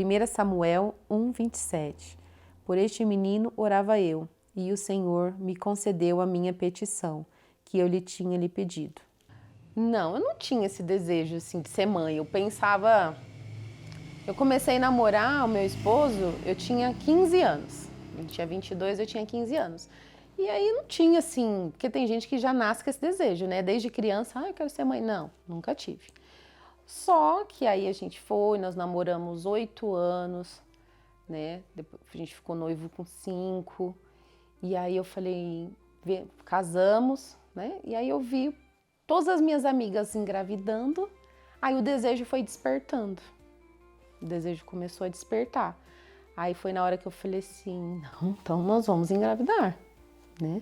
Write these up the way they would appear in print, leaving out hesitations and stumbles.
1 Samuel 1:27. Por este menino orava eu, e o Senhor me concedeu a minha petição, que eu lhe tinha lhe pedido. Não, eu não tinha esse desejo assim de ser mãe. Eu pensava... Eu comecei a namorar o meu esposo, eu tinha 15 anos. Ele tinha 22, eu tinha 15 anos. E aí não tinha assim... Porque tem gente que já nasce com esse desejo, né? Desde criança, eu quero ser mãe. Não, nunca tive. Só que aí a gente foi, nós namoramos 8 anos, né? Depois a gente ficou noivo com 5. E aí eu falei, casamos, né? E aí eu vi todas as minhas amigas engravidando, aí o desejo foi despertando. O desejo começou a despertar. Aí foi na hora que eu falei assim, não, então nós vamos engravidar, né?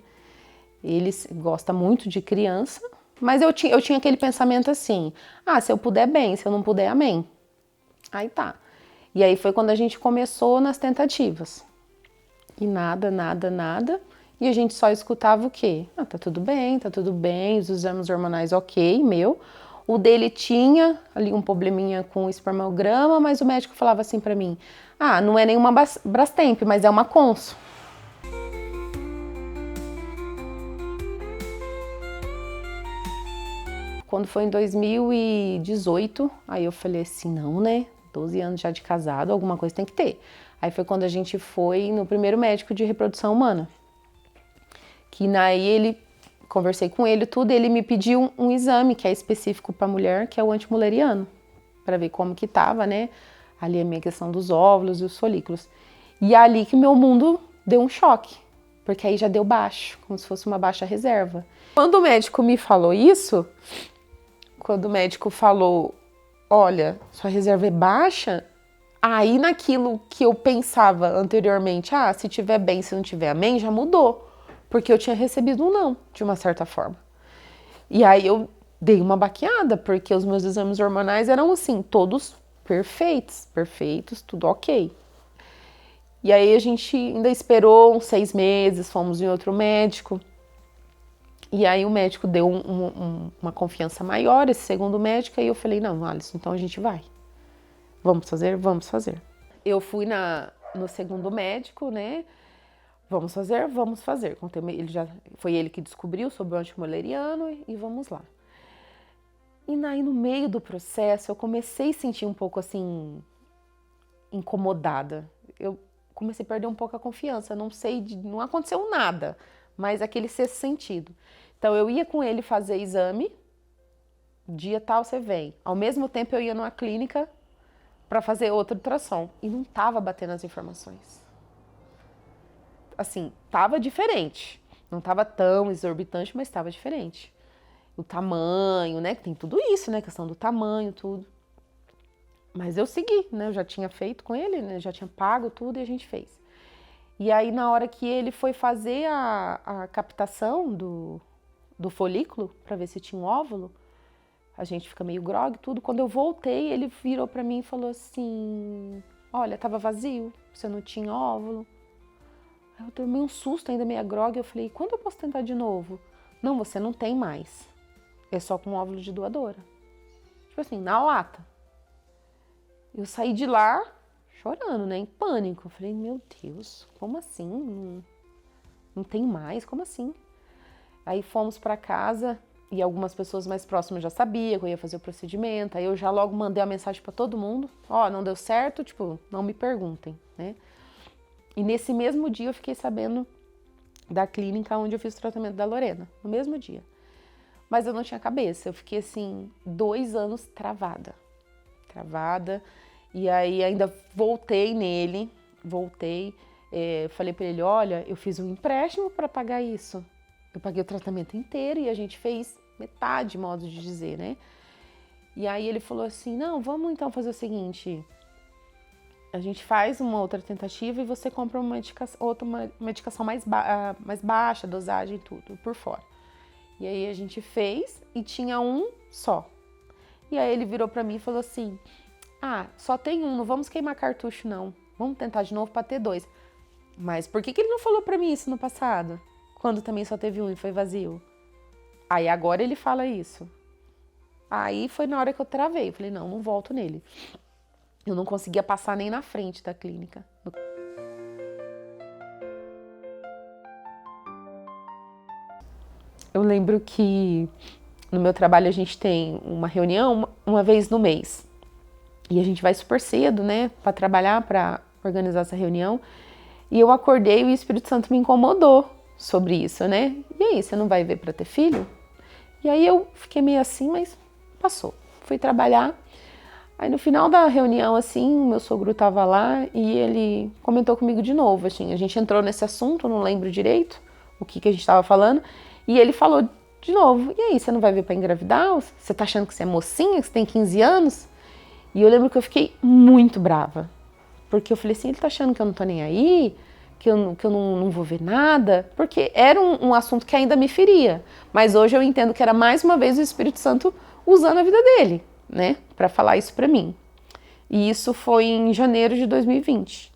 Ele gosta muito de criança, mas eu tinha aquele pensamento assim, se eu puder bem, se eu não puder, amém. Aí tá. E aí foi quando a gente começou nas tentativas. E nada. E a gente só escutava o quê? Tá tudo bem, os exames hormonais ok, meu. O dele tinha ali um probleminha com o espermograma, mas o médico falava assim pra mim, não é nenhuma Brastemp, mas é uma Consul. Quando foi em 2018, aí eu falei assim, não, né? 12 anos já de casado, alguma coisa tem que ter. Aí foi quando a gente foi no primeiro médico de reprodução humana. Que daí conversei com ele tudo, ele me pediu um exame que é específico para mulher, que é o antimuleriano, para ver como que tava, né? Ali a minha questão dos óvulos e os folículos. E é ali que meu mundo deu um choque, porque aí já deu baixo, como se fosse uma baixa reserva. Quando o médico me falou isso, quando o médico falou, olha, sua reserva é baixa, aí naquilo que eu pensava anteriormente, se tiver bem, se não tiver amém, já mudou. Porque eu tinha recebido um não, de uma certa forma. E aí eu dei uma baqueada, porque os meus exames hormonais eram assim, todos perfeitos, tudo ok. E aí a gente ainda esperou uns 6 meses, fomos em outro médico. E aí o médico deu uma confiança maior, esse segundo médico, aí eu falei, não, Alisson, então a gente vai. Vamos fazer? Vamos fazer. Eu fui no segundo médico, né? Vamos fazer? Vamos fazer. Foi ele que descobriu sobre o antimuleriano e vamos lá. E aí no meio do processo eu comecei a sentir um pouco assim, incomodada. Eu comecei a perder um pouco a confiança, não aconteceu nada, mas aquele sexto sentido. Então eu ia com ele fazer exame, dia tal você vem. Ao mesmo tempo eu ia numa clínica para fazer outro ultrassom e não tava batendo as informações. Assim, tava diferente. Não tava tão exorbitante, mas tava diferente. O tamanho, né? Tem tudo isso, né? A questão do tamanho, tudo. Mas eu segui, né? Eu já tinha feito com ele, né? Já tinha pago tudo e a gente fez. E aí, na hora que ele foi fazer a captação do folículo, para ver se tinha um óvulo, a gente fica meio grogue, tudo. Quando eu voltei, ele virou para mim e falou assim, olha, tava vazio, você não tinha óvulo. Aí eu tomei um susto, ainda meio grogue, eu falei, quando eu posso tentar de novo? Não, você não tem mais. É só com óvulo de doadora. Tipo assim, na lata. Eu saí de lá chorando, né, em pânico. Eu falei, meu Deus, como assim? Não tem mais, como assim? Aí fomos para casa e algumas pessoas mais próximas já sabiam que eu ia fazer o procedimento. Aí eu já logo mandei a mensagem para todo mundo. Não deu certo, tipo, não me perguntem, né? E nesse mesmo dia eu fiquei sabendo da clínica onde eu fiz o tratamento da Lorena, no mesmo dia. Mas eu não tinha cabeça, eu fiquei assim, 2 anos travada. E aí ainda voltei nele, falei para ele, olha, eu fiz um empréstimo para pagar isso. Eu paguei o tratamento inteiro e a gente fez metade, modo de dizer, né? E aí ele falou assim, não, vamos então fazer o seguinte, a gente faz uma outra tentativa e você compra uma medicação mais baixa, dosagem e tudo, por fora. E aí a gente fez e tinha um só. E aí ele virou pra mim e falou assim, só tem um, não vamos queimar cartucho não, vamos tentar de novo pra ter 2. Mas por que ele não falou pra mim isso no passado? Quando também só teve um e foi vazio? Aí agora ele fala isso. Aí foi na hora que eu travei, eu falei, não volto nele. Eu não conseguia passar nem na frente da clínica. Eu lembro que no meu trabalho a gente tem uma reunião uma vez no mês. E a gente vai super cedo, né, para trabalhar, para organizar essa reunião. E eu acordei e o Espírito Santo me incomodou sobre isso, né? E aí, você não vai ver para ter filho? E aí eu fiquei meio assim, mas passou. Fui trabalhar. Aí no final da reunião, assim, meu sogro tava lá e ele comentou comigo de novo, assim. A gente entrou nesse assunto, não lembro direito o que a gente tava falando. E ele falou de novo, e aí, você não vai ver para engravidar? Você tá achando que você é mocinha, que você tem 15 anos? E eu lembro que eu fiquei muito brava. Porque eu falei assim, ele tá achando que eu não tô nem aí? Que eu não vou ver nada? Porque era um assunto que ainda me feria. Mas hoje eu entendo que era mais uma vez o Espírito Santo usando a vida dele, né? Pra falar isso pra mim. E isso foi em janeiro de 2020.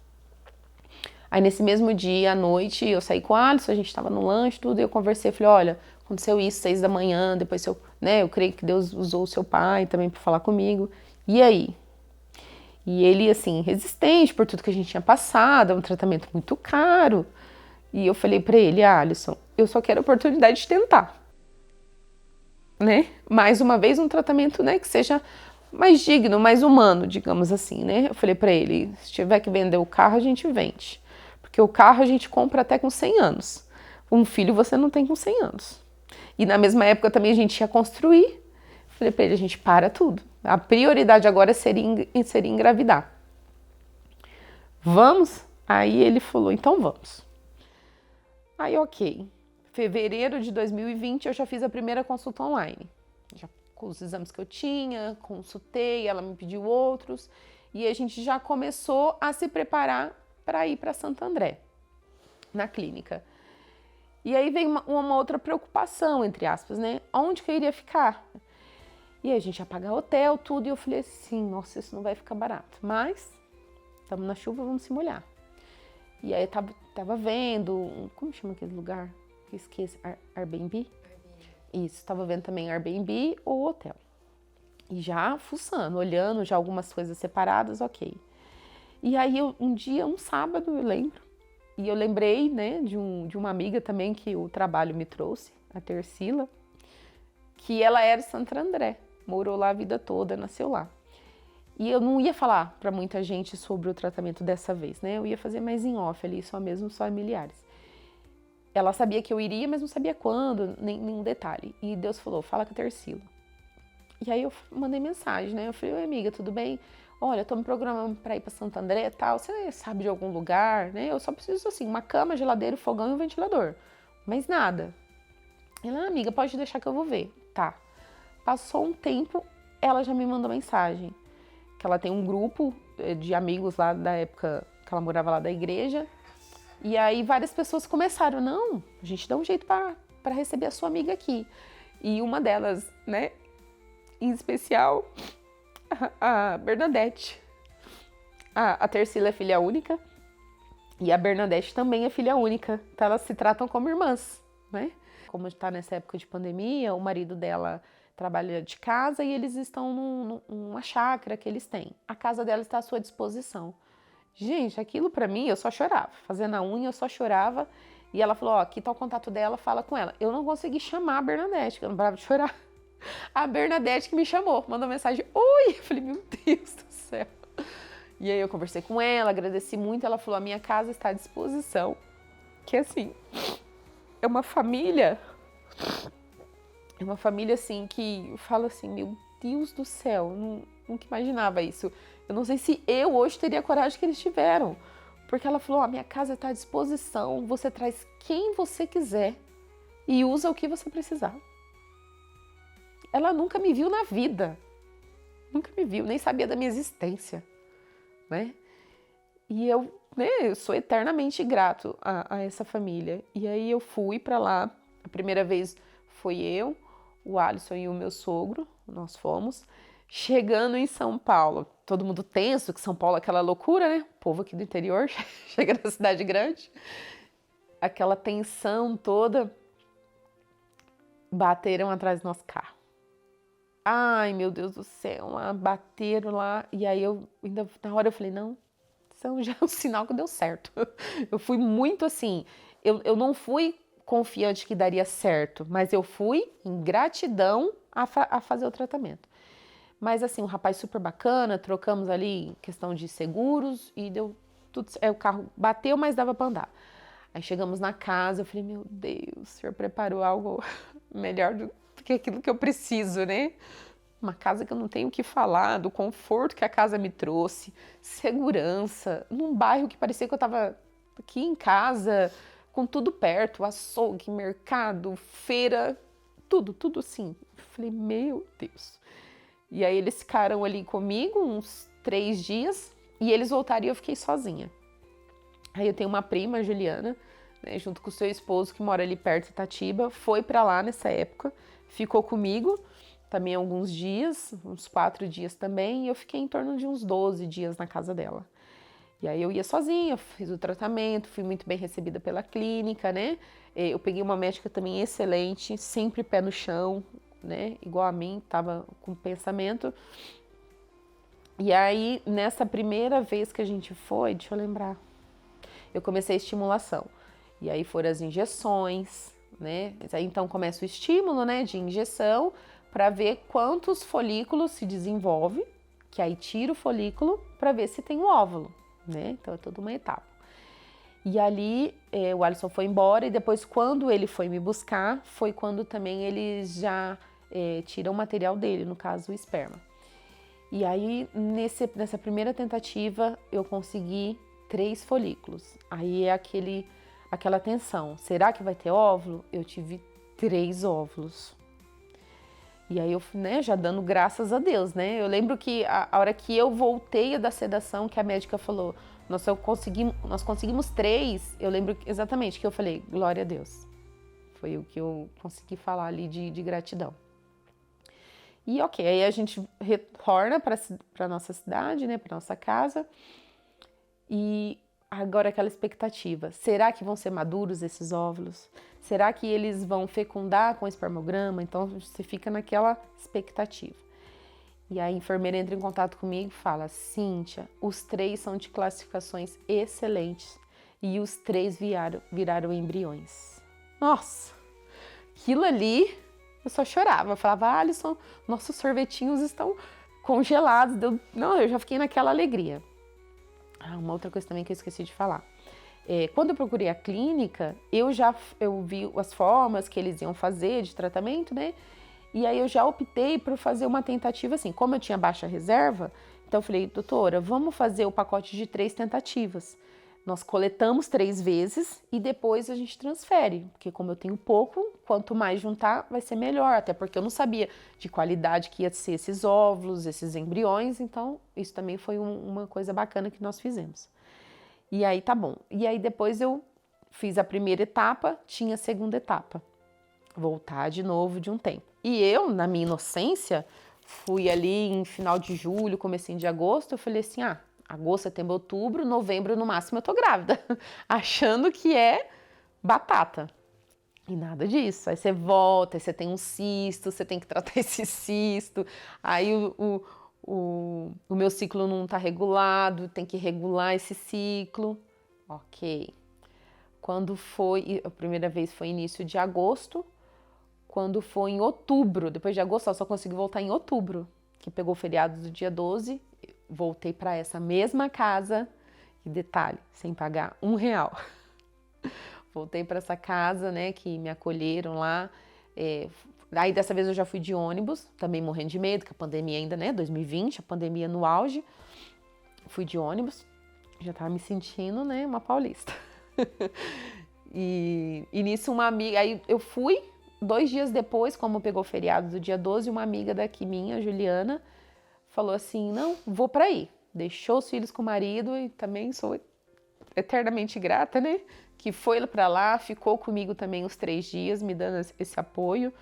Aí nesse mesmo dia, à noite, eu saí com o Alisson, a gente tava no lanche, tudo, e eu conversei, falei, olha, aconteceu isso, 6 da manhã, depois eu creio que Deus usou o seu pai também pra falar comigo. E aí? E ele, assim, resistente por tudo que a gente tinha passado, é um tratamento muito caro. E eu falei pra ele, Alisson, eu só quero a oportunidade de tentar, né? Mais uma vez, um tratamento, né, que seja mais digno, mais humano, digamos assim, né? Eu falei pra ele, se tiver que vender o carro, a gente vende. Porque o carro a gente compra até com 100 anos. Um filho você não tem com 100 anos. E na mesma época também a gente ia construir. Falei pra ele, a gente para tudo. A prioridade agora seria engravidar. Vamos? Aí ele falou, então vamos. Aí, ok. Fevereiro de 2020 eu já fiz a primeira consulta online. Já com os exames que eu tinha, consultei, ela me pediu outros. E a gente já começou a se preparar para ir para Santo André, na clínica. E aí vem uma outra preocupação, entre aspas, né? Onde que eu iria ficar? E aí a gente ia pagar hotel, tudo, e eu falei assim, nossa, isso não vai ficar barato. Mas, estamos na chuva, vamos se molhar. E aí eu tava vendo, como chama aquele lugar? Que esqueci, Airbnb? Isso, tava vendo também Airbnb ou hotel. E já fuçando, olhando já algumas coisas separadas, ok. E aí um dia, um sábado, eu lembro, e eu lembrei, né, de uma amiga também que o trabalho me trouxe, a Tercila, que ela era de Santo André, morou lá a vida toda, nasceu lá. E eu não ia falar para muita gente sobre o tratamento dessa vez, né? Eu ia fazer mais em off ali, só mesmo os familiares. Ela sabia que eu iria, mas não sabia quando, nenhum detalhe. E Deus falou, fala com a Tercila. E aí eu mandei mensagem, né? Eu falei, oi amiga, tudo bem? Olha, eu tô me programando para ir para Santo André e tal. Você sabe de algum lugar, né? Eu só preciso, assim, uma cama, geladeira, fogão e um ventilador. Mas nada. Ela, amiga, pode deixar que eu vou ver. Tá. Passou um tempo, ela já me mandou mensagem. Que ela tem um grupo de amigos lá da época que ela morava lá da igreja. E aí várias pessoas começaram, não, a gente dá um jeito para receber a sua amiga aqui. E uma delas, né, em especial, a Bernadette. A Tercila é filha única e a Bernadette também é filha única. Então elas se tratam como irmãs, né? Como está nessa época de pandemia, o marido dela trabalha de casa e eles estão numa chácara que eles têm. A casa dela está à sua disposição. Gente, aquilo pra mim, eu só chorava. Fazendo a unha, eu só chorava. E ela falou, ó, aqui tá o contato dela, fala com ela. Eu não consegui chamar a Bernadette, que eu não parava de chorar. A Bernadette que me chamou, mandou mensagem, oi! Eu falei, meu Deus do céu. E aí eu conversei com ela, agradeci muito. Ela falou, a minha casa está à disposição. Que assim, é uma família assim que fala assim, meu Deus do céu, nunca imaginava isso. Eu não sei se eu hoje teria a coragem que eles tiveram. Porque ela falou, a minha casa está à disposição, você traz quem você quiser e usa o que você precisar. Ela nunca me viu na vida. Nunca me viu, nem sabia da minha existência, né? E eu sou eternamente grato a essa família. E aí eu fui para lá. A primeira vez foi eu, o Alisson e o meu sogro, nós fomos. Chegando em São Paulo, todo mundo tenso, que São Paulo é aquela loucura, né? O povo aqui do interior chega na cidade grande. Aquela tensão toda. Bateram atrás do nosso carro. Ai, meu Deus do céu, lá, bateram lá, e aí eu, ainda na hora eu falei, não, isso já é um sinal que deu certo. Eu fui muito assim, eu não fui confiante que daria certo, mas eu fui em gratidão a fazer o tratamento. Mas assim, um rapaz super bacana, trocamos ali questão de seguros e deu tudo, o carro bateu, mas dava para andar. Aí chegamos na casa, eu falei, meu Deus, o senhor preparou algo melhor do que aquilo que eu preciso, né? Uma casa que eu não tenho o que falar, do conforto que a casa me trouxe, segurança, num bairro que parecia que eu estava aqui em casa, com tudo perto, açougue, mercado, feira, tudo assim. Eu falei, meu Deus. E aí eles ficaram ali comigo uns 3 dias e eles voltaram e eu fiquei sozinha. Aí eu tenho uma prima, Juliana, né, junto com o seu esposo, que mora ali perto de Itatiba, foi para lá nessa época, ficou comigo também alguns dias, uns 4 dias também, e eu fiquei em torno de uns 12 dias na casa dela. E aí eu ia sozinha, fiz o tratamento, fui muito bem recebida pela clínica, né? Eu peguei uma médica também excelente, sempre pé no chão, né? Igual a mim, tava com pensamento. E aí, nessa primeira vez que a gente foi, deixa eu lembrar, eu comecei a estimulação. E aí foram as injeções, né? Aí então começa o estímulo, né, de injeção para ver quantos folículos se desenvolve, que aí tira o folículo para ver se tem um óvulo, né? Então é toda uma etapa. E ali o Alisson foi embora e depois quando ele foi me buscar, foi quando também eles já tiram o material dele, no caso o esperma. E aí nessa primeira tentativa eu consegui 3 folículos. Aí é aquela tensão. Será que vai ter óvulo? Eu tive 3 óvulos. E aí eu, né, já dando graças a Deus, né? Eu lembro que a hora que eu voltei da sedação, que a médica falou, nós conseguimos 3, eu lembro exatamente que eu falei, glória a Deus. Foi o que eu consegui falar ali de gratidão. E ok, aí a gente retorna para nossa cidade, né, para nossa casa. E agora aquela expectativa, será que vão ser maduros esses óvulos? Será que eles vão fecundar com espermograma? Então você fica naquela expectativa. E a enfermeira entra em contato comigo e fala, Cíntia, os 3 são de classificações excelentes e os 3 viraram embriões. Nossa, aquilo ali, eu só chorava, eu falava, Alisson, nossos sorvetinhos estão congelados. Não, eu já fiquei naquela alegria. Uma outra coisa também que eu esqueci de falar. Quando eu procurei a clínica, eu vi as formas que eles iam fazer de tratamento, né? E aí eu já optei por fazer uma tentativa assim. Como eu tinha baixa reserva, então eu falei, doutora, vamos fazer o pacote de 3 tentativas. Nós coletamos 3 vezes e depois a gente transfere, porque como eu tenho pouco, quanto mais juntar vai ser melhor, até porque eu não sabia de qualidade que ia ser esses óvulos, esses embriões, então isso também foi uma coisa bacana que nós fizemos. E aí tá bom. E aí depois eu fiz a primeira etapa, tinha a segunda etapa, voltar de novo de um tempo. E eu, na minha inocência, fui ali em final de julho, comecinho de agosto, eu falei assim, agosto, setembro, outubro, novembro no máximo eu tô grávida, achando que é batata. E nada disso. Aí você volta, aí você tem um cisto, você tem que tratar esse cisto, aí o meu ciclo não tá regulado, tem que regular esse ciclo. Ok. Quando foi, a primeira vez foi início de agosto, quando foi em outubro, depois de agosto eu só consegui voltar em outubro, que pegou o feriado do dia 12, voltei para essa mesma casa, e detalhe, sem pagar R$1. Voltei para essa casa, né, que me acolheram lá. Aí dessa vez eu já fui de ônibus, também morrendo de medo, que a pandemia ainda, né, 2020, a pandemia no auge. Fui de ônibus, já tava me sentindo, né, uma paulista. E nisso uma amiga, aí eu fui, 2 dias depois, como pegou o feriado do dia 12, uma amiga daqui minha, Juliana, falou assim, não, vou para aí. Deixou os filhos com o marido e também sou eternamente grata, né? Que foi para lá, ficou comigo também os 3 dias, me dando esse apoio,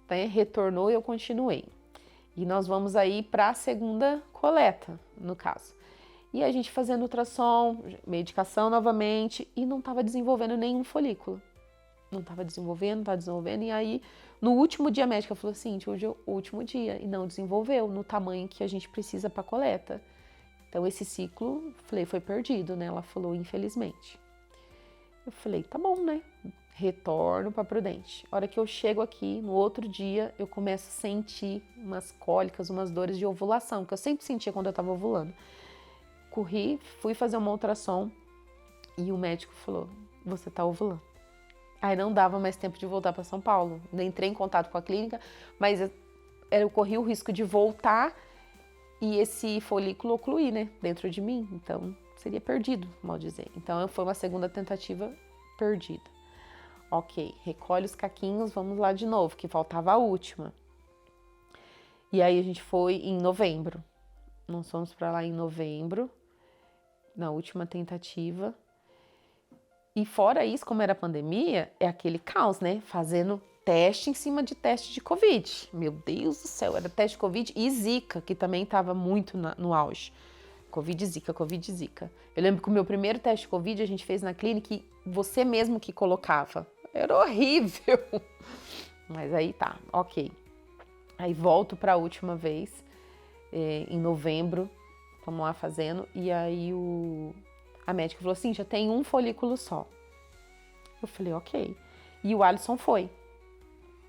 né? Retornou e eu continuei. E nós vamos aí para a segunda coleta, no caso. E a gente fazendo ultrassom, medicação novamente, e não estava desenvolvendo nenhum folículo. não tava desenvolvendo, não tava desenvolvendo. E aí, no último dia, a médica falou assim, hoje é o último dia. E não desenvolveu no tamanho que a gente precisa para coleta. Então, esse ciclo, falei, foi perdido, né? Ela falou, infelizmente. Eu falei, tá bom, né? Retorno para Prudente. A hora que eu chego aqui, no outro dia, eu começo a sentir umas cólicas, umas dores de ovulação, que eu sempre sentia quando eu tava ovulando. Corri, fui fazer uma ultrassom e o médico falou, você tá ovulando. Aí não dava mais tempo de voltar para São Paulo. Entrei em contato com a clínica, mas eu corri o risco de voltar e esse folículo ocluir, né, dentro de mim. Então, seria perdido, mal dizer. Então, foi uma segunda tentativa perdida. Ok, recolhe os caquinhos, vamos lá de novo, que faltava a última. E aí, a gente foi em novembro. Nós fomos para lá em novembro, na última tentativa. E fora isso, como era pandemia, é aquele caos, né? Fazendo teste em cima de teste de Covid. Meu Deus do céu, era teste de Covid e Zika, que também estava muito no auge. Covid, Zika, Covid, Zika. Eu lembro que o meu primeiro teste de Covid a gente fez na clínica e você mesmo que colocava. Era horrível. Mas aí tá, ok. Aí volto para a última vez, em novembro, vamos lá fazendo, e aí a médica falou assim, já tem um folículo só. Eu falei, ok. E o Alisson foi.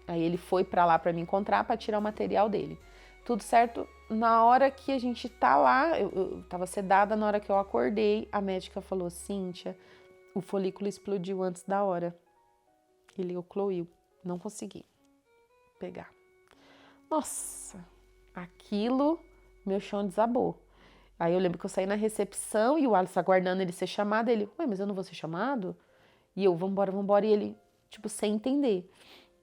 Aí ele foi pra lá pra me encontrar, pra tirar o material dele. Tudo certo? Na hora que a gente tá lá, eu tava sedada, na hora que eu acordei, a médica falou, Cíntia, o folículo explodiu antes da hora. Ele ocluiu. Não consegui pegar. Nossa, aquilo, meu chão desabou. Aí eu lembro que eu saí na recepção e o Alisson aguardando ele ser chamado. Ele, ué, mas eu não vou ser chamado? E eu, vambora. E ele, tipo, sem entender.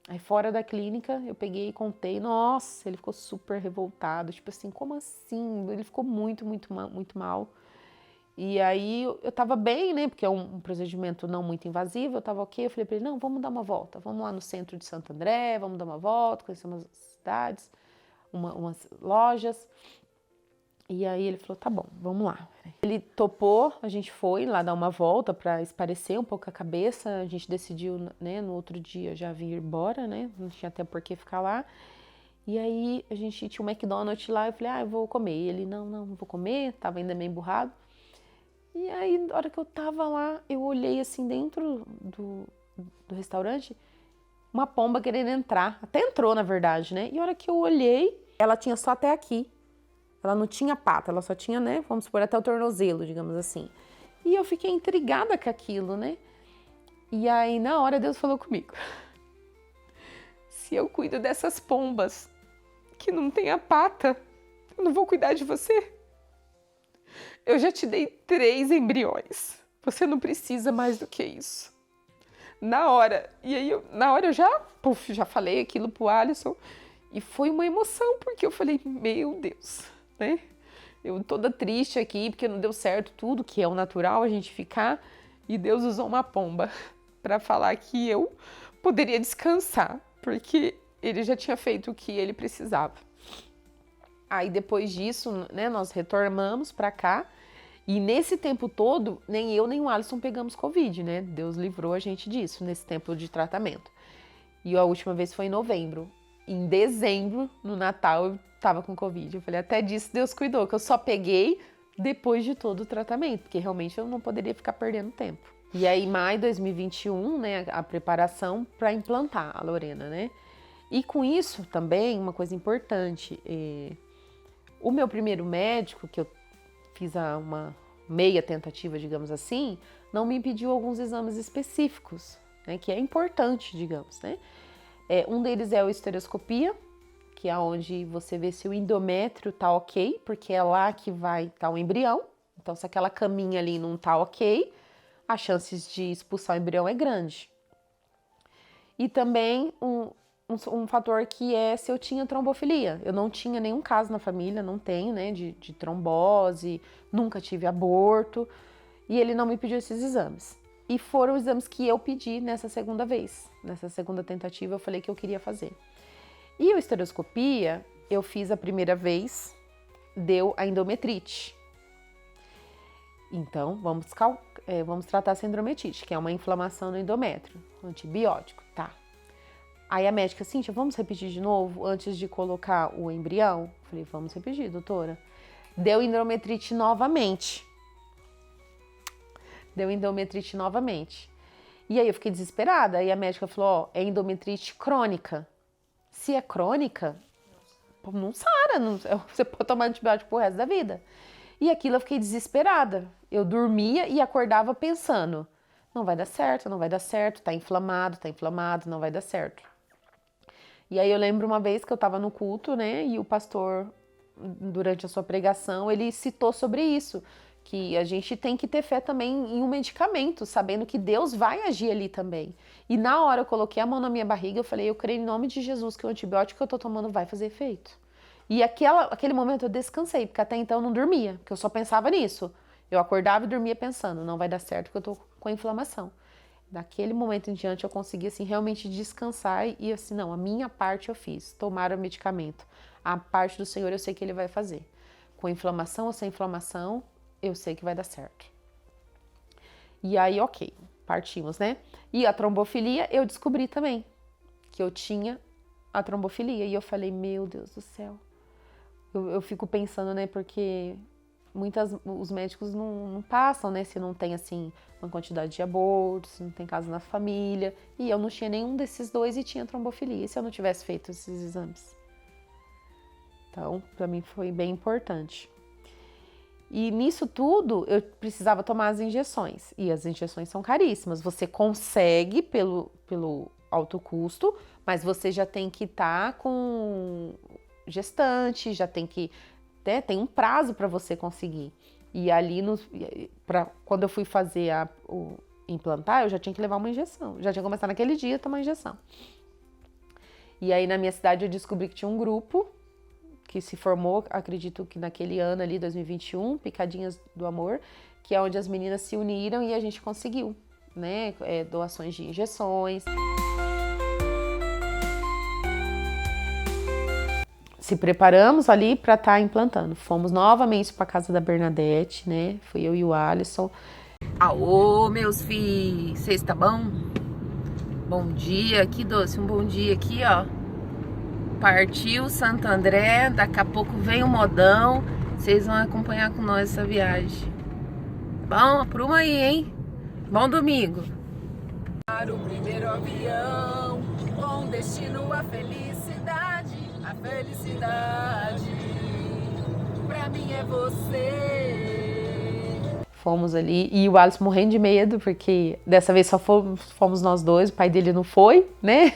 Aí fora da clínica, eu peguei e contei. Nossa, ele ficou super revoltado. Tipo assim, como assim? Ele ficou muito mal. E aí eu tava bem, né? Porque é um procedimento não muito invasivo. Eu tava ok. Eu falei pra ele, não, vamos dar uma volta. Vamos lá no centro de Santo André, vamos dar uma volta, conhecer umas cidades, umas lojas. E aí ele falou, tá bom, vamos lá. Ele topou, a gente foi lá dar uma volta para espairecer um pouco a cabeça. A gente decidiu, né, no outro dia já vir embora, né? Não tinha até por que ficar lá. E aí a gente tinha um McDonald's lá, eu falei, eu vou comer. E ele, não vou comer, tava ainda meio emburrado. E aí, na hora que eu tava lá, eu olhei assim dentro do restaurante, uma pomba querendo entrar. Até entrou, na verdade, né? E a hora que eu olhei, ela tinha só até aqui. Ela não tinha pata, ela só tinha, né, vamos supor, até o tornozelo, digamos assim. E eu fiquei intrigada com aquilo, né? E aí, na hora, Deus falou comigo. Se eu cuido dessas pombas que não tem a pata, eu não vou cuidar de você? Eu já te dei 3 embriões. Você não precisa mais do que isso. Na hora. E aí, na hora eu já falei aquilo pro Alisson. E foi uma emoção, porque eu falei, meu Deus, né? Eu toda triste aqui, porque não deu certo tudo, que é o natural a gente ficar. E Deus usou uma pomba para falar que eu poderia descansar, porque ele já tinha feito o que ele precisava. Aí depois disso, né, nós retornamos para cá. E nesse tempo todo, nem eu nem o Alisson pegamos Covid, né? Deus livrou a gente disso, nesse tempo de tratamento. E a última vez foi em novembro. Em dezembro, no Natal, eu tava com Covid. Eu falei, até disso Deus cuidou, que eu só peguei depois de todo o tratamento, porque realmente eu não poderia ficar perdendo tempo. E aí, em maio de 2021, né, a preparação para implantar a Lorena, né? E com isso também, uma coisa importante, o meu primeiro médico, que eu fiz uma meia tentativa, digamos assim, não me pediu alguns exames específicos, né, que é importante, digamos, né? Um deles é a estereoscopia, que é onde você vê se o endométrio tá ok, porque é lá que vai estar o embrião. Então, se aquela caminha ali não tá ok, as chances de expulsar o embrião é grande. E também um fator que é se eu tinha trombofilia. Eu não tinha nenhum caso na família, não tenho, né, de trombose, nunca tive aborto, e ele não me pediu esses exames. E foram os exames que eu pedi nessa segunda vez. Nessa segunda tentativa eu falei que eu queria fazer. E a estereoscopia eu fiz a primeira vez, deu a endometrite. Então, vamos tratar essa endometrite, que é uma inflamação no endométrio, antibiótico, tá? Aí a médica, Cíntia, vamos repetir de novo antes de colocar o embrião? Falei, vamos repetir, doutora. Deu endometrite novamente. E aí eu fiquei desesperada. Aí a médica falou, ó, é endometrite crônica. Se é crônica, não sara, você pode tomar antibiótico pro resto da vida. E aquilo eu fiquei desesperada. Eu dormia e acordava pensando, não vai dar certo, tá inflamado, não vai dar certo. E aí eu lembro uma vez que eu tava no culto, né, e o pastor, durante a sua pregação, ele citou sobre isso, que a gente tem que ter fé também em um medicamento, sabendo que Deus vai agir ali também. E na hora eu coloquei a mão na minha barriga, eu falei, eu creio em nome de Jesus que o antibiótico que eu tô tomando vai fazer efeito. E aquele momento eu descansei, porque até então eu não dormia, porque eu só pensava nisso. Eu acordava e dormia pensando, não vai dar certo porque eu tô com a inflamação. Daquele momento em diante eu consegui assim realmente descansar e assim, não, a minha parte eu fiz, tomar o medicamento. A parte do Senhor eu sei que Ele vai fazer. Com inflamação ou sem inflamação, eu sei que vai dar certo. E aí, ok, partimos, né? E a trombofilia eu descobri também, que eu tinha a trombofilia. E eu falei, meu Deus do céu. Eu fico pensando, né, porque os médicos não passam, né, se não tem, assim, uma quantidade de abortos, se não tem caso na família. E eu não tinha nenhum desses dois e tinha trombofilia. E se eu não tivesse feito esses exames? Então, para mim foi bem importante. E nisso tudo, eu precisava tomar as injeções. E as injeções são caríssimas. Você consegue pelo alto custo, mas você já tem que estar com gestante, já tem que... né, tem um prazo para você conseguir. E ali, quando eu fui fazer implantar, eu já tinha que levar uma injeção. Já tinha que começar naquele dia a tomar injeção. E aí, na minha cidade, eu descobri que tinha um grupo que se formou, acredito que naquele ano ali, 2021, Picadinhas do Amor, que é onde as meninas se uniram e a gente conseguiu, né, doações de injeções. Se preparamos ali para estar implantando. Fomos novamente para casa da Bernadette, né, fui eu e o Alisson. Aô, meus filhos, vocês tá bom? Bom dia, que doce, um bom dia aqui, ó. Partiu Santo André, daqui a pouco vem o modão. Vocês vão acompanhar com nós essa viagem. Bom, apruma aí, hein? Bom domingo. Para o primeiro avião, com destino à felicidade. A felicidade, pra mim é você. Fomos ali e o Alisson morrendo de medo, porque dessa vez só fomos nós dois, o pai dele não foi, né?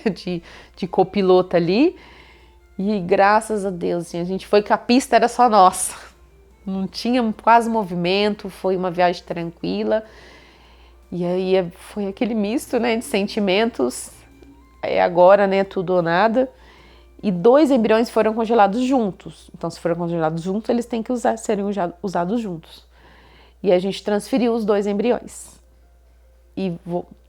De copiloto ali. E graças a Deus, assim, a gente foi que a pista era só nossa. Não tinha quase movimento, foi uma viagem tranquila. E aí foi aquele misto, né, de sentimentos. Agora, né, tudo ou nada. E 2 embriões foram congelados juntos. Então, se foram congelados juntos, eles têm que serem usados juntos. E a gente transferiu os 2 embriões. E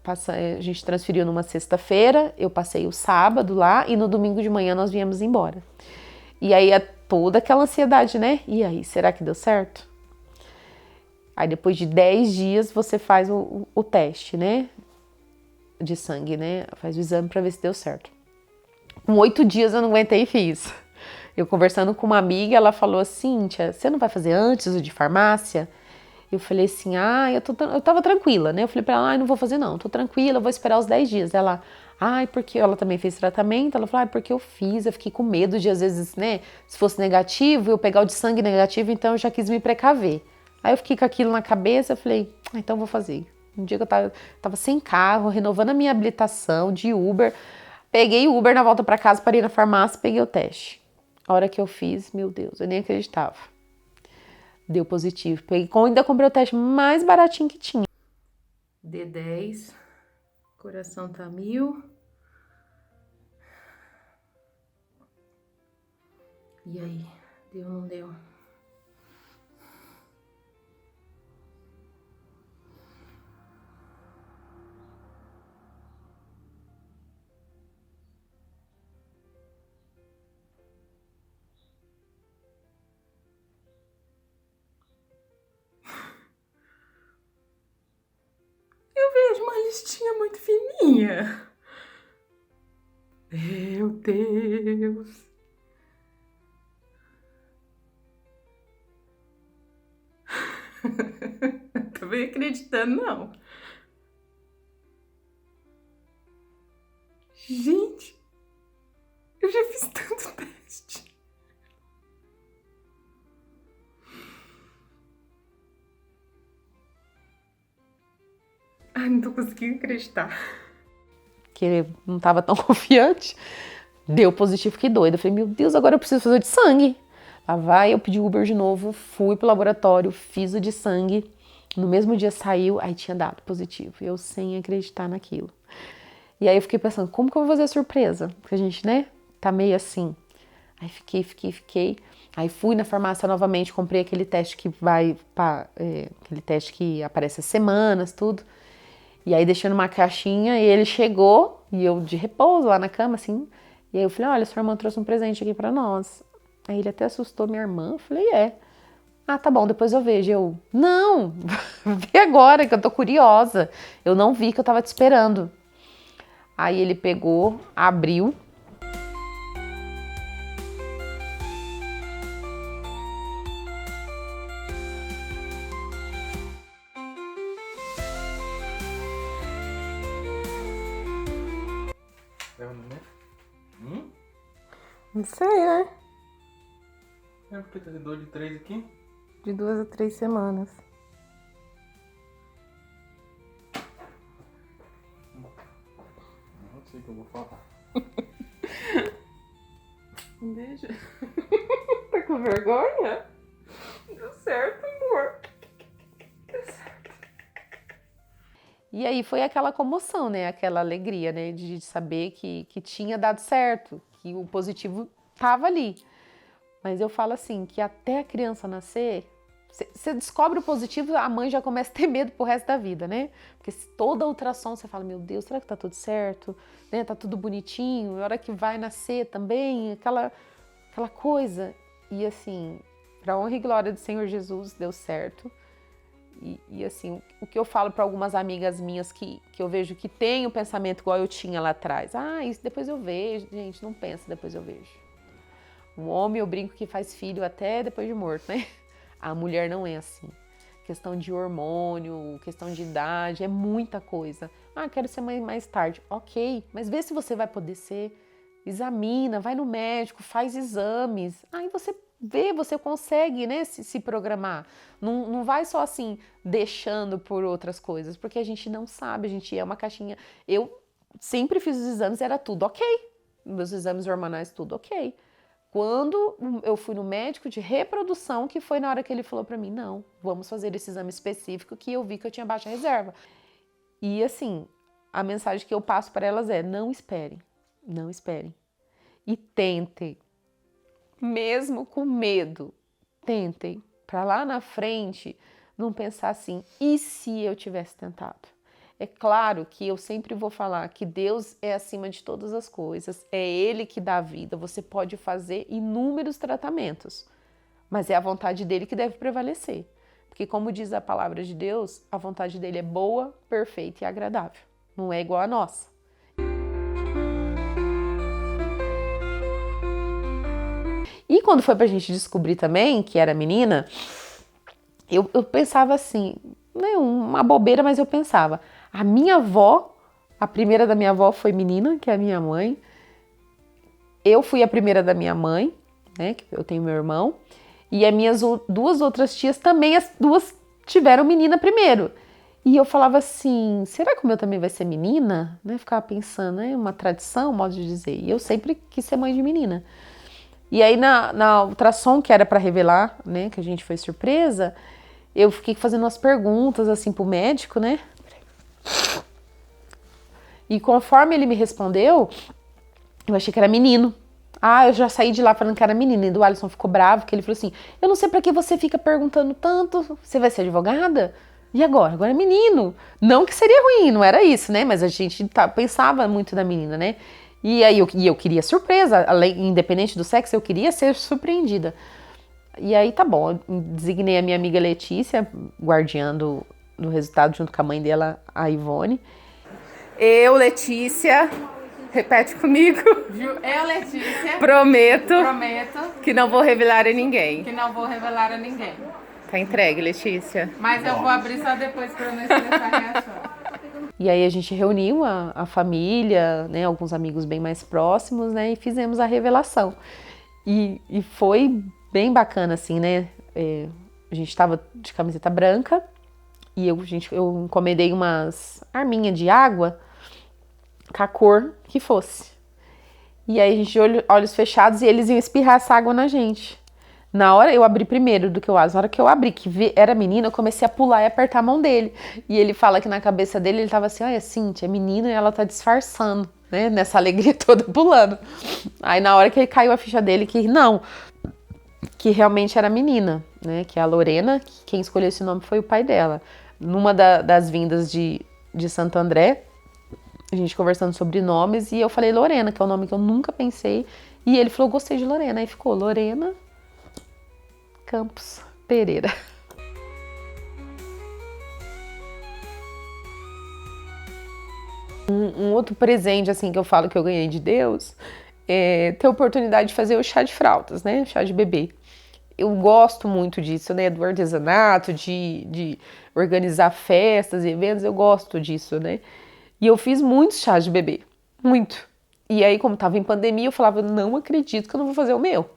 a gente transferiu numa sexta-feira, eu passei o sábado lá e no domingo de manhã nós viemos embora. E aí toda aquela ansiedade, né? E aí, será que deu certo? Aí depois de 10 dias você faz o teste, né? De sangue, né? Faz o exame para ver se deu certo. Com 8 dias eu não aguentei e fiz. Eu conversando com uma amiga, ela falou assim, Cíntia, você não vai fazer antes o de farmácia? Eu falei assim, eu tava tranquila, né? Eu falei pra ela, não vou fazer não, tô tranquila, eu vou esperar os 10 dias. Ela, porque ela também fez tratamento, ela falou, porque eu fiquei com medo de, às vezes, né, se fosse negativo, eu pegar o de sangue negativo, então eu já quis me precaver. Aí eu fiquei com aquilo na cabeça, eu falei, então eu vou fazer. Um dia que eu tava sem carro, renovando a minha habilitação de Uber, peguei o Uber na volta pra casa, parei na farmácia, peguei o teste. A hora que eu fiz, meu Deus, eu nem acreditava. Deu positivo. Ainda comprei o teste mais baratinho que tinha. D10. Coração tá 1000. E aí? Deu ou não deu? Deus. Não tô bem acreditando, não. Gente, eu já fiz tanto teste. Ai, não tô conseguindo acreditar. Que ele não tava tão confiante. Deu positivo, fiquei doida. Falei, meu Deus, agora eu preciso fazer o de sangue. Lá vai, eu pedi Uber de novo, fui pro laboratório, fiz o de sangue. No mesmo dia saiu, aí tinha dado positivo. Eu sem acreditar naquilo. E aí eu fiquei pensando, como que eu vou fazer a surpresa? Porque a gente, né, tá meio assim. Aí fiquei. Aí fui na farmácia novamente, comprei aquele teste que vai, aquele teste que aparece as semanas, tudo. E aí deixei numa caixinha e ele chegou, e eu de repouso lá na cama, assim. E aí eu falei, olha, sua irmã trouxe um presente aqui pra nós. Aí ele até assustou minha irmã, eu falei, é. Ah, tá bom, depois eu vejo. Eu, não, vê agora que eu tô curiosa. Eu não vi que eu tava te esperando. Aí ele pegou, abriu. Não sei, né? É porque tá de 2 de 3 aqui? De 2 a 3 semanas. Não sei o que eu vou falar. Um beijo. Tá com vergonha? Deu certo, amor. Deu certo. E aí foi aquela comoção, né? Aquela alegria, né? De saber que tinha dado certo, que o positivo tava ali. Mas eu falo assim, que até a criança nascer, você descobre o positivo, a mãe já começa a ter medo pro resto da vida, né? Porque toda ultrassom você fala, meu Deus, será que tá tudo certo? Né? Tá tudo bonitinho, a hora que vai nascer também, aquela coisa. E assim, pra honra e glória do Senhor Jesus, deu certo. E assim, o que eu falo para algumas amigas minhas que eu vejo que tem o pensamento igual eu tinha lá atrás. Ah, isso depois eu vejo. Gente, não pensa, depois eu vejo. O homem, eu brinco que faz filho até depois de morto, né? A mulher não é assim. Questão de hormônio, questão de idade, é muita coisa. Ah, quero ser mãe mais tarde. Ok, mas vê se você vai poder ser. Examina, vai no médico, faz exames. Aí você vê, você consegue, né, se programar. Não vai só assim, deixando por outras coisas, porque a gente não sabe, a gente é uma caixinha. Eu sempre fiz os exames, era tudo ok. Meus exames hormonais, tudo ok. Quando eu fui no médico de reprodução, que foi na hora que ele falou pra mim, não, vamos fazer esse exame específico, que eu vi que eu tinha baixa reserva. E assim, a mensagem que eu passo para elas é, não esperem, não esperem. E tentem, mesmo com medo, tentem, para lá na frente, não pensar assim, e se eu tivesse tentado? É claro que eu sempre vou falar que Deus é acima de todas as coisas, é Ele que dá a vida, você pode fazer inúmeros tratamentos, mas é a vontade dele que deve prevalecer. Porque como diz a palavra de Deus, a vontade dele é boa, perfeita e agradável, não é igual a nossa. E quando foi pra gente descobrir também que era menina, eu pensava assim, né, uma bobeira, mas eu pensava, a minha avó, a primeira da minha avó foi menina, que é a minha mãe. Eu fui a primeira da minha mãe, né, que eu tenho meu irmão. E as minhas duas outras tias também, as duas tiveram menina primeiro. E eu falava assim, será que o meu também vai ser menina? Né, ficava pensando, é uma tradição, um modo de dizer. E eu sempre quis ser mãe de menina. E aí na ultrassom, que era para revelar, né, que a gente foi surpresa, eu fiquei fazendo umas perguntas assim pro médico, né? E conforme ele me respondeu, eu achei que era menino. Ah, eu já saí de lá falando que era menino. E o Alisson ficou bravo, porque ele falou assim, eu não sei pra que você fica perguntando tanto, você vai ser advogada? E agora? Agora é menino. Não que seria ruim, não era isso, né? Mas a gente pensava muito da menina, né? E aí eu queria surpresa, independente do sexo, eu queria ser surpreendida. E aí tá bom, eu designei a minha amiga Letícia, guardiã do resultado, junto com a mãe dela, a Ivone. Eu, Letícia, Repete comigo. Eu, Letícia, Prometo prometo que não vou revelar a ninguém. que não vou revelar a ninguém. Tá entregue, Letícia. Mas eu vou abrir só depois pra não estressar a reação. E aí a gente reuniu a família, né, alguns amigos bem mais próximos, né, e fizemos a revelação. E foi bem bacana, assim, né? A gente tava de camiseta branca e eu encomendei umas arminhas de água com a cor que fosse. E aí a gente, olhos fechados, e eles iam espirrar essa água na gente. Na hora eu abri primeiro do que o Asa. Na hora que eu abri, era menina, eu comecei a pular e apertar a mão dele. E ele fala que na cabeça dele ele tava assim, olha, Cíntia, é menina e ela tá disfarçando, né? Nessa alegria toda pulando. Aí na hora que caiu a ficha dele, que realmente era menina, né? Que é a Lorena, que quem escolheu esse nome foi o pai dela. Numa das vindas de Santo André, a gente conversando sobre nomes, e eu falei Lorena, que é um nome que eu nunca pensei. E ele falou, gostei de Lorena. Aí ficou Lorena Campos Pereira. Um outro presente, assim, que eu falo que eu ganhei de Deus é ter a oportunidade de fazer o chá de fraldas, né? Chá de bebê. Eu gosto muito disso, né? Do artesanato, de organizar festas e eventos, eu gosto disso, né? E eu fiz muitos chás de bebê, muito. E aí, como tava em pandemia, eu falava, não acredito que eu não vou fazer o meu.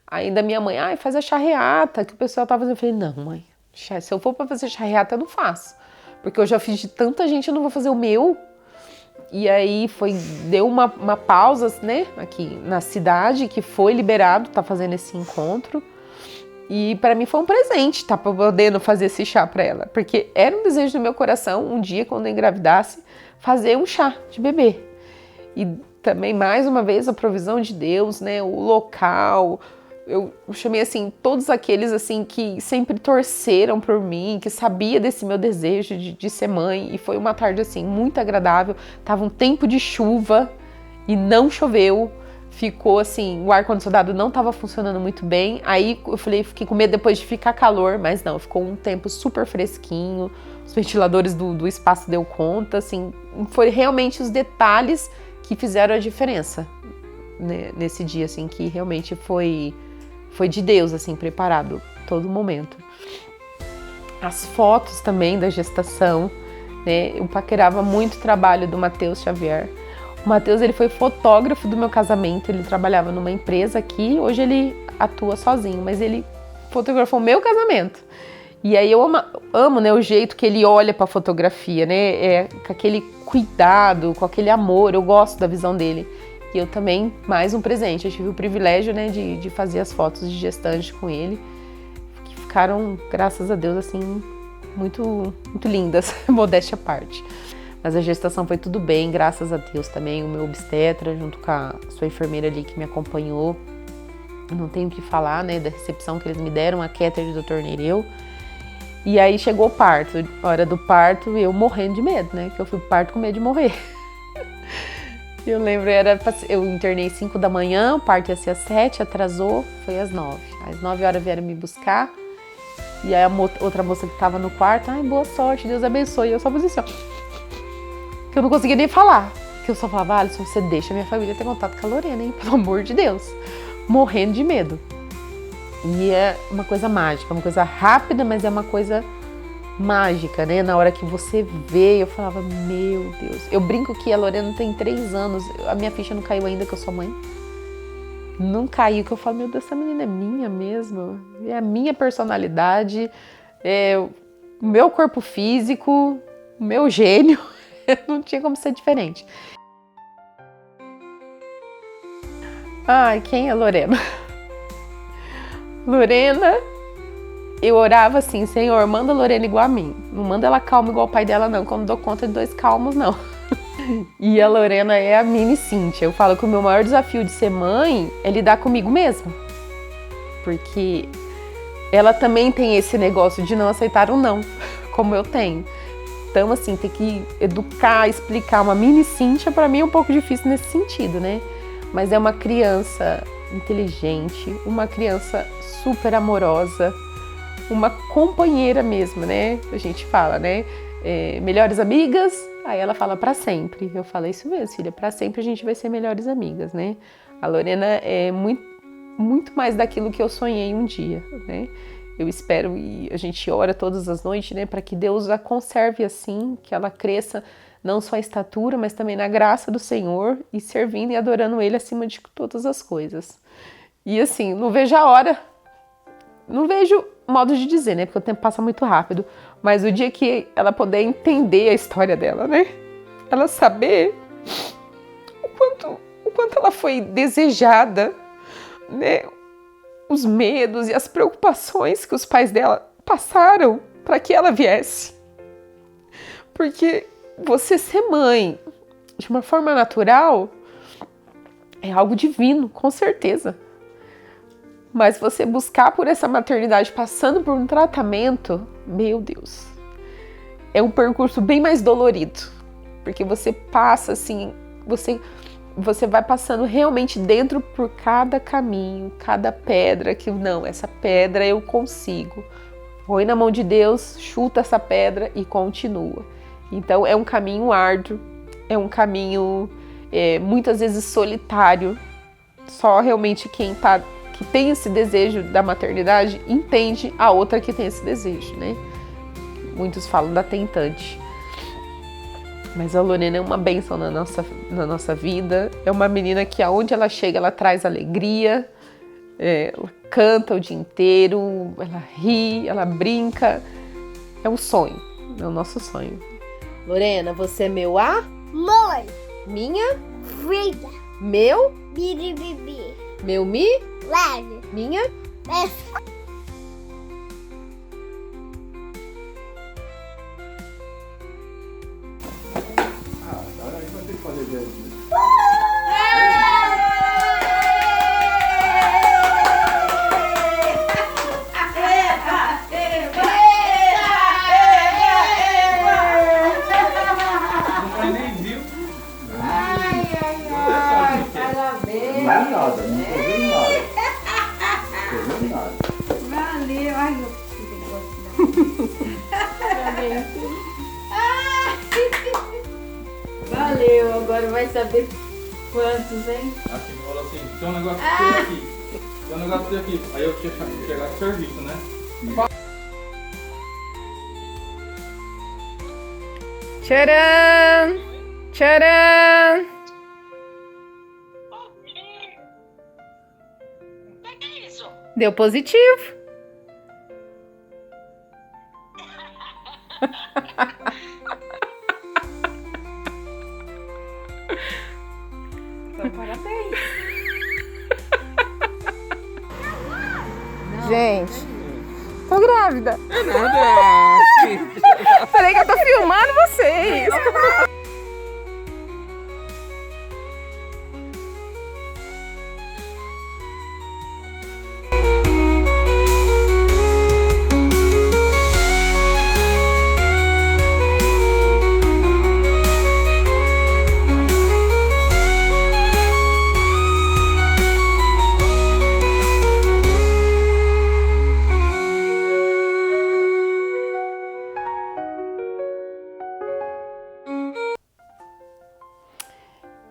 Ainda minha mãe, faz a charreata, que o pessoal tava fazendo. Eu falei, não, mãe, se eu for pra fazer charreata, eu não faço. Porque eu já fiz de tanta gente, eu não vou fazer o meu. E aí deu uma pausa, né, aqui na cidade, que foi liberado, tá fazendo esse encontro. E para mim foi um presente, tá podendo fazer esse chá para ela. Porque era um desejo do meu coração, um dia, quando eu engravidasse, fazer um chá de bebê. E também, mais uma vez, a provisão de Deus, né, o local. Eu chamei, assim, todos aqueles, assim, que sempre torceram por mim, que sabia desse meu desejo de ser mãe. E foi uma tarde, assim, muito agradável. Tava um tempo de chuva e não choveu. Ficou, assim, o ar-condicionado não tava funcionando muito bem. Aí eu fiquei com medo depois de ficar calor, mas não, ficou um tempo super fresquinho. Os ventiladores do espaço deu conta, assim. Foi realmente os detalhes que fizeram a diferença, né, nesse dia, assim, que realmente foi de Deus, assim, preparado todo momento. As fotos também da gestação, né? Eu paquerava muito o trabalho do Matheus Xavier. O Matheus, ele foi fotógrafo do meu casamento, ele trabalhava numa empresa aqui, hoje ele atua sozinho, mas ele fotografou o meu casamento. E aí eu amo, né, o jeito que ele olha para a fotografia, né? Com aquele cuidado, com aquele amor, eu gosto da visão dele. E eu também, mais um presente, eu tive o privilégio, né, de fazer as fotos de gestante com ele, que ficaram, graças a Deus, assim, muito, muito lindas, modéstia à parte. Mas a gestação foi tudo bem, graças a Deus também, o meu obstetra, junto com a sua enfermeira ali que me acompanhou, não tenho o que falar, né, da recepção que eles me deram, a Kéter do Dr. Nereu. E aí chegou o parto, hora do parto, eu morrendo de medo, né, que eu fui pro parto com medo de morrer. Eu lembro, eu internei 5 da manhã, o parto ia ser às 7, atrasou, foi às 9. Às 9 horas vieram me buscar, e aí a outra moça que tava no quarto, boa sorte, Deus abençoe. E eu só fazia assim, ó, que eu não conseguia nem falar. Que eu só falava, Alisson, você deixa a minha família ter contato com a Lorena, hein, pelo amor de Deus. Morrendo de medo. E é uma coisa mágica, uma coisa rápida, mas é uma coisa mágica, né? Na hora que você vê, eu falava, meu Deus. Eu brinco que a Lorena tem 3 anos, a minha ficha não caiu ainda que eu sou mãe. Não caiu, que eu falo, meu Deus, essa menina é minha mesmo. É a minha personalidade, é o meu corpo físico, o meu gênio. Não tinha como ser diferente. Quem é Lorena? Lorena, eu orava assim, Senhor, manda a Lorena igual a mim. Não manda ela calma igual o pai dela, não, que eu não dou conta de 2 calmos, não. E a Lorena é a mini Cíntia. Eu falo que o meu maior desafio de ser mãe é lidar comigo mesma. Porque ela também tem esse negócio de não aceitar o não, como eu tenho. Então, assim, ter que educar, explicar uma mini Cíntia, pra mim é um pouco difícil nesse sentido, né? Mas é uma criança inteligente, uma criança super amorosa, uma companheira mesmo, né? A gente fala, né? Melhores amigas Aí ela fala, pra sempre. Eu falo, isso mesmo, filha, pra sempre a gente vai ser melhores amigas, né? A Lorena é muito mais daquilo que eu sonhei um dia, né? Eu espero e a gente ora todas as noites, né, para que Deus a conserve assim, que ela cresça não só em estatura, mas também na graça do Senhor e servindo e adorando Ele acima de todas as coisas. E assim, não vejo a hora, não vejo modo de dizer, né, porque o tempo passa muito rápido, mas o dia que ela puder entender a história dela, né, ela saber o quanto ela foi desejada, né, os medos e as preocupações que os pais dela passaram para que ela viesse. Porque você ser mãe de uma forma natural é algo divino, com certeza. Mas você buscar por essa maternidade passando por um tratamento, meu Deus, é um percurso bem mais dolorido. Porque você passa assim, você vai passando realmente dentro por cada caminho, cada pedra, que não, essa pedra eu consigo. Põe na mão de Deus, chuta essa pedra e continua. Então é um caminho árduo, é um caminho muitas vezes solitário. Só realmente que tem esse desejo da maternidade entende a outra que tem esse desejo, né? Muitos falam da tentante. Mas a Lorena é uma bênção na nossa vida. É uma menina que aonde ela chega, ela traz alegria. Ela canta o dia inteiro, ela ri, ela brinca. É um sonho, é o nosso sonho. Lorena, você é meu Mãe, minha, vida, meu, biribibi, meu mi, leve, minha. leve. Agora aí vai ter que fazer dele. Não nem viu. Parabéns. Não é nada, não tô vendo nada. Tô vendo nada. Valeu. Ai, meu filho. Valeu, agora vai saber quantos, hein? Aqui falou assim, tem um negócio teu aqui. Tem um negócio teu aqui. Aí eu tinha chegado no serviço, né? Tcharam! Tcharam! Deu positivo. Então, parabéns. Gente, tô grávida. Peraí que eu tô filmando vocês.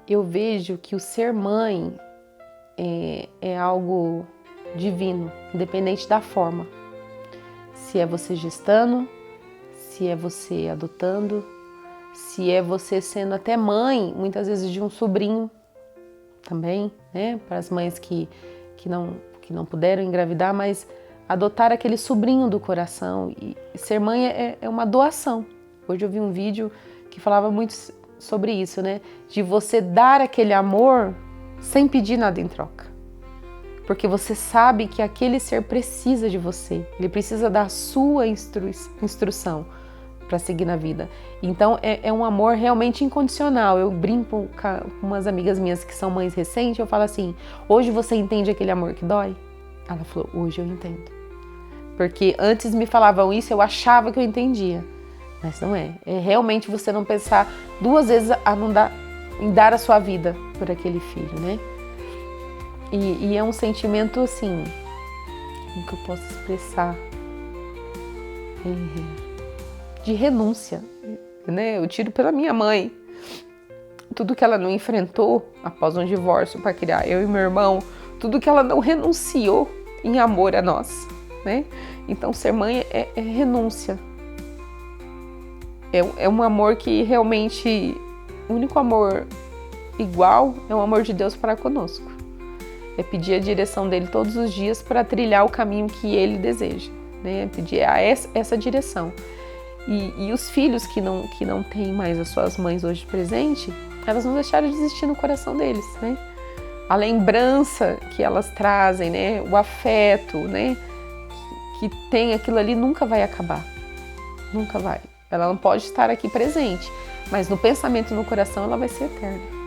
Eu vejo que o ser mãe é algo divino, independente da forma. Se é você gestando, se é você adotando, se é você sendo até mãe, muitas vezes de um sobrinho também, né? Para as mães que não puderam engravidar, mas adotar aquele sobrinho do coração. E ser mãe é uma doação. Hoje eu vi um vídeo que falava muito sobre isso, né? De você dar aquele amor sem pedir nada em troca. Porque você sabe que aquele ser precisa de você. Ele precisa da sua instrução para seguir na vida. Então é um amor realmente incondicional. Eu brinco com umas amigas minhas que são mães recentes, eu falo assim, hoje você entende aquele amor que dói? Ela falou, hoje eu entendo. Porque antes me falavam isso, eu achava que eu entendia. Mas não é. É realmente você não pensar duas vezes em dar a sua vida por aquele filho, né? E é um sentimento assim, como que eu posso expressar? De renúncia. né? Eu tiro pela minha mãe. Tudo que ela não enfrentou após um divórcio para criar eu e meu irmão, tudo que ela não renunciou em amor a nós, né? Então, ser mãe é renúncia. É um amor que realmente, o único amor igual é o amor de Deus para conosco. É pedir a direção dele todos os dias para trilhar o caminho que ele deseja, né? Pedir essa direção. E os filhos que não têm mais as suas mães hoje presente, elas não deixaram de existir no coração deles, né? A lembrança que elas trazem, né? O afeto, né? Que tem aquilo ali nunca vai acabar. Nunca vai. Ela não pode estar aqui presente, mas no pensamento e no coração ela vai ser eterna.